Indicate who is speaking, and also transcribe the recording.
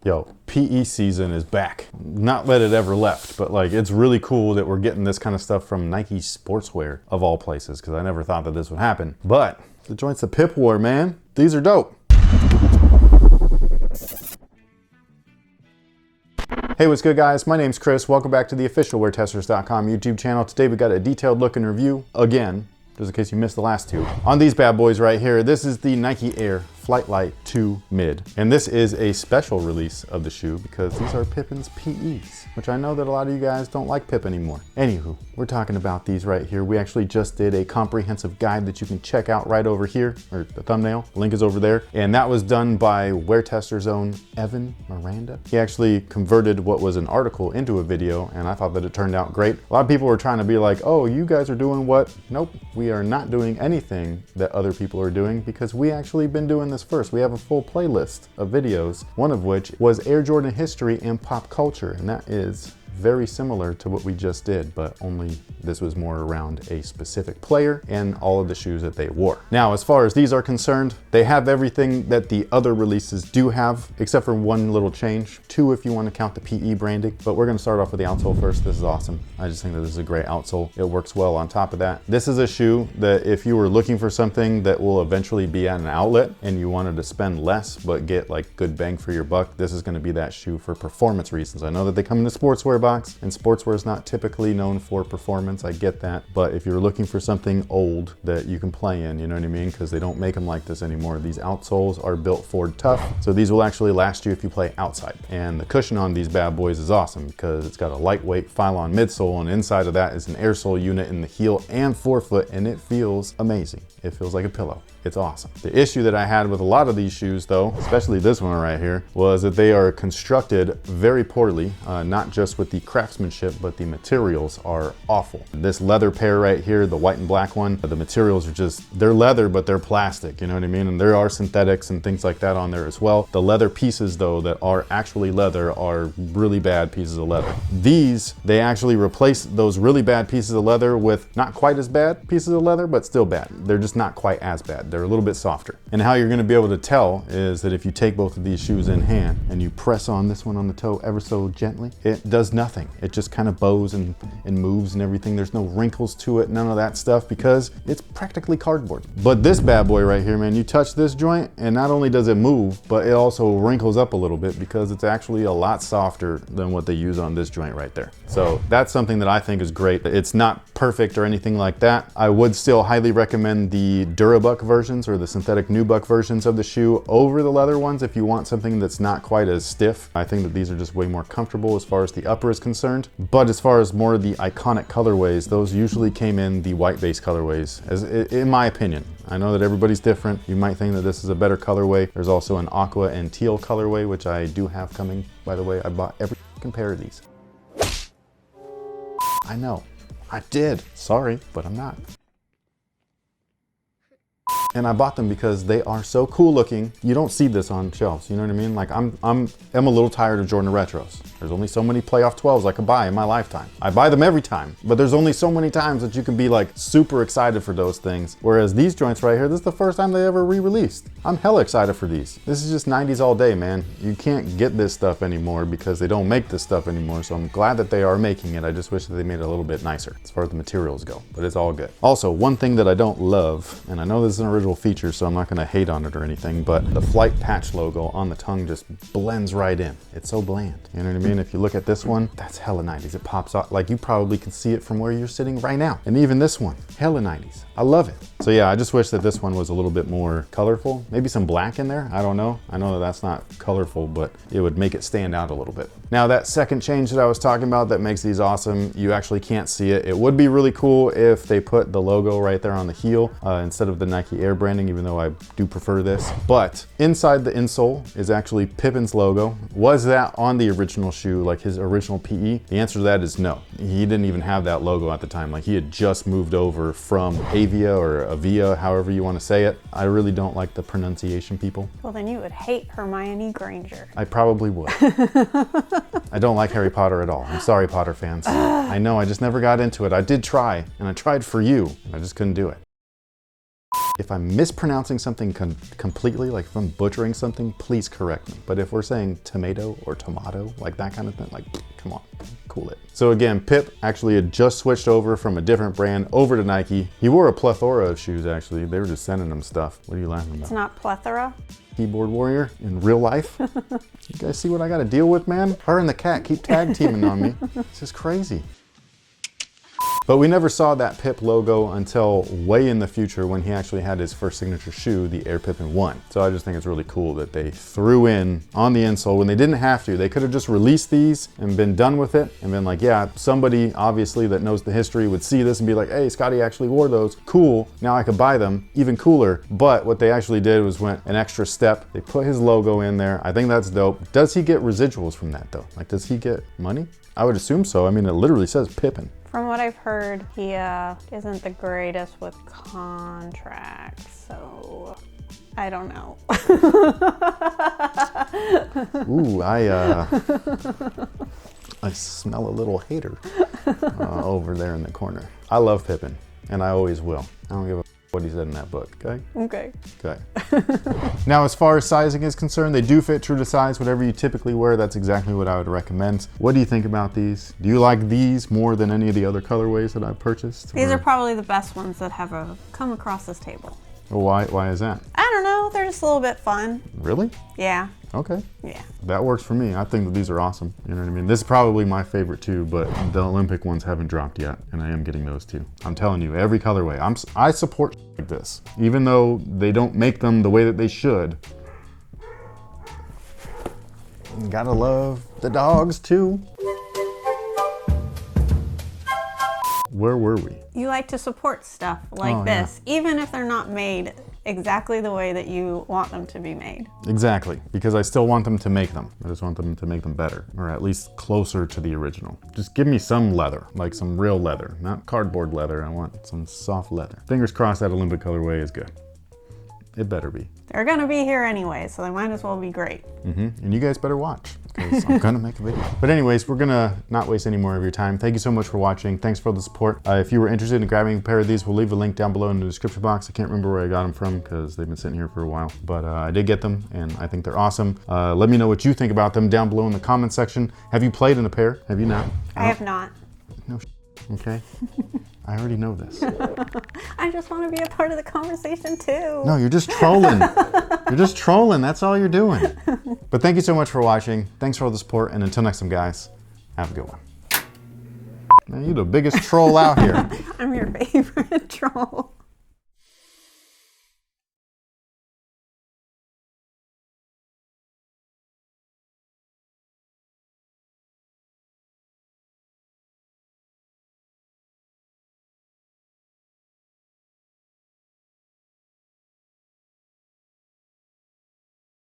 Speaker 1: Yo, PE season is back. Not that it ever left, but like it's really cool that we're getting this kind of stuff from Nike Sportswear of all places, because I never thought that this would happen. But the joints that Pip wore, man, these are dope. Hey, what's good guys? My name's Chris. Welcome back to the official WearTesters.com YouTube channel. Today we got a detailed look and review again, just in case you missed the last two, on these bad boys right here. This is the Nike Air Lite 2 Mid. And this is a special release of the shoe because these are Pippen's PEs, which I know that a lot of you guys don't like Pip anymore. Anywho, we're talking about these right here. We actually just did a comprehensive guide that you can check out right over here, or the thumbnail, the link is over there. And that was done by WearTesters' own Evan Miranda. He actually converted what was an article into a video, and I thought that it turned out great. A lot of people were trying to be like, oh, you guys are doing what? Nope, we are not doing anything that other people are doing because we actually been doing this first. We have a full playlist of videos, one of which was Air Jordan history and pop culture, and that is very similar to what we just did, but only this was more around a specific player and all of the shoes that they wore. Now, as far as these are concerned, they have everything that the other releases do have, except for one little change, two if you want to count the PE branding, but we're gonna start off with the outsole first. This is awesome. I just think that this is a great outsole. It works well on top of that. This is a shoe that if you were looking for something that will eventually be at an outlet and you wanted to spend less but get like good bang for your buck, this is gonna be that shoe for performance reasons. I know that they come in the sportswear box, and sportswear is not typically known for performance. I get that, but if you're looking for something old that you can play in, you know what I mean? Because they don't make them like this anymore. These outsoles are built for tough, so these will actually last you if you play outside. And the cushion on these bad boys is awesome because it's got a lightweight Phylon midsole, and inside of that is an air sole unit in the heel and forefoot, and it feels amazing. It feels like a pillow. It's awesome. The issue that I had with a lot of these shoes though, especially this one right here, was that they are constructed very poorly, not just with the craftsmanship, but the materials are awful. This leather pair right here, the white and black one, the materials are just, they're leather, but they're plastic, you know what I mean? And there are synthetics and things like that on there as well. The leather pieces though, that are actually leather are really bad pieces of leather. These, they actually replace those really bad pieces of leather with not quite as bad pieces of leather, but still bad. They're just not quite as bad. They're a little bit softer. And how you're gonna be able to tell is that if you take both of these shoes in hand and you press on this one on the toe ever so gently, it does nothing. It just kind of bows and moves and everything. There's no wrinkles to it, none of that stuff, because it's practically cardboard. But this bad boy right here, man, you touch this joint and not only does it move, but it also wrinkles up a little bit because it's actually a lot softer than what they use on this joint right there. So that's something that I think is great. It's not perfect or anything like that. I would still highly recommend the Durabuck versions or the synthetic nubuck versions of the shoe over the leather ones if you want something that's not quite as stiff. I think that these are just way more comfortable as far as the upper is concerned. But as far as more of the iconic colorways, those usually came in the white base colorways, as in my opinion. I know that everybody's different. You might think that this is a better colorway. There's also an aqua and teal colorway, which I do have coming, by the way. I bought every pair of these. I know, I did. Sorry, but I'm not. And I bought them because they are so cool looking. You don't see this on shelves, you know what I mean? Like I'm a little tired of Jordan Retros. There's only so many playoff 12s I could buy in my lifetime. I buy them every time, but there's only so many times that you can be like super excited for those things. Whereas these joints right here, this is the first time they ever re-released. I'm hella excited for these. This is just 90s all day, man. You can't get this stuff anymore because they don't make this stuff anymore. So I'm glad that they are making it. I just wish that they made it a little bit nicer as far as the materials go, but it's all good. Also, one thing that I don't love, and I know this is an original feature, so I'm not gonna hate on it or anything, but the flight patch logo on the tongue just blends right in. It's so bland. You know what I mean? If you look at this one, that's hella 90s. It pops out, like you probably can see it from where you're sitting right now. And even this one, hella 90s. I love it. So yeah, I just wish that this one was a little bit more colorful. Maybe some black in there, I don't know. I know that that's not colorful, but it would make it stand out a little bit. Now that second change that I was talking about that makes these awesome, you actually can't see it. It would be really cool if they put the logo right there on the heel instead of the Nike Air branding, even though I do prefer this. But inside the insole is actually Pippen's logo. Was that on the original shoe, like his original PE? The answer to that is no. He didn't even have that logo at the time. Like he had just moved over from Avia or Avia, however you want to say it. I really don't like the pronunciation, people.
Speaker 2: Well, then you would hate Hermione Granger.
Speaker 1: I probably would. I don't like Harry Potter at all. I'm sorry, Potter fans. I know, I just never got into it. I did try, and I tried for you, and I just couldn't do it. If I'm mispronouncing something completely, like if I'm butchering something, please correct me. But if we're saying tomato or tomato, like that kind of thing, like, come on, cool it. So again, Pip actually had just switched over from a different brand over to Nike. He wore a plethora of shoes, actually. They were just sending him stuff. What are you laughing about?
Speaker 2: It's not plethora.
Speaker 1: Keyboard warrior in real life. You guys see what I gotta deal with, man? Her and the cat keep tag teaming on me. It's just crazy. But we never saw that Pip logo until way in the future when he actually had his first signature shoe, the Air Pippen 1. So I just think it's really cool that they threw in on the insole when they didn't have to. They could have just released these and been done with it and been like, yeah, somebody obviously that knows the history would see this and be like, hey, Scottie actually wore those. Cool, now I could buy them, even cooler. But what they actually did was went an extra step. They put his logo in there. I think that's dope. Does he get residuals from that though? Like, does he get money? I would assume so. I mean, it literally says Pippen.
Speaker 2: From what I've heard, he isn't the greatest with contracts, so I don't know.
Speaker 1: Ooh, I smell a little hater over there in the corner. I love Pippen, and I always will. I don't give a what he said in that book, okay?
Speaker 2: Okay.
Speaker 1: Okay. Now, as far as sizing is concerned, they do fit true to size. Whatever you typically wear, that's exactly what I would recommend. What do you think about these? Do you like these more than any of the other colorways that I've purchased?
Speaker 2: These are probably the best ones that have come across this table.
Speaker 1: Well, why is that?
Speaker 2: I don't know, they're just a little bit fun.
Speaker 1: Really?
Speaker 2: Yeah.
Speaker 1: Okay.
Speaker 2: Yeah.
Speaker 1: That works for me. I think that these are awesome. You know what I mean? This is probably my favorite too, but the Olympic ones haven't dropped yet, and I am getting those too. I'm telling you, every colorway. I support like this, even though they don't make them the way that they should. You gotta love the dogs too. Where were we?
Speaker 2: You like to support stuff like this, even if they're not made exactly the way that you want them to be made.
Speaker 1: Exactly, because I still want them to make them. I just want them to make them better, or at least closer to the original. Just give me some leather, like some real leather, not cardboard leather. I want some soft leather. Fingers crossed that Olympic colorway is good. It better be.
Speaker 2: They're gonna be here anyway, so they might as well be great.
Speaker 1: And you guys better watch, because I'm gonna make a video. But anyways, we're gonna not waste any more of your time. Thank you so much for watching. Thanks for all the support. If you were interested in grabbing a pair of these, we'll leave a link down below in the description box. I can't remember where I got them from because they've been sitting here for a while, but I did get them and I think they're awesome. Let me know what you think about them down below in the comment section. Have you played in a pair? Have you not?
Speaker 2: I have not.
Speaker 1: No, okay. I already know this.
Speaker 2: I just want to be a part of the conversation too.
Speaker 1: No, you're just trolling. You're just trolling. That's all you're doing. But thank you so much for watching. Thanks for all the support. And until next time, guys, have a good one. Man, you're the biggest troll out here.
Speaker 2: I'm your favorite troll.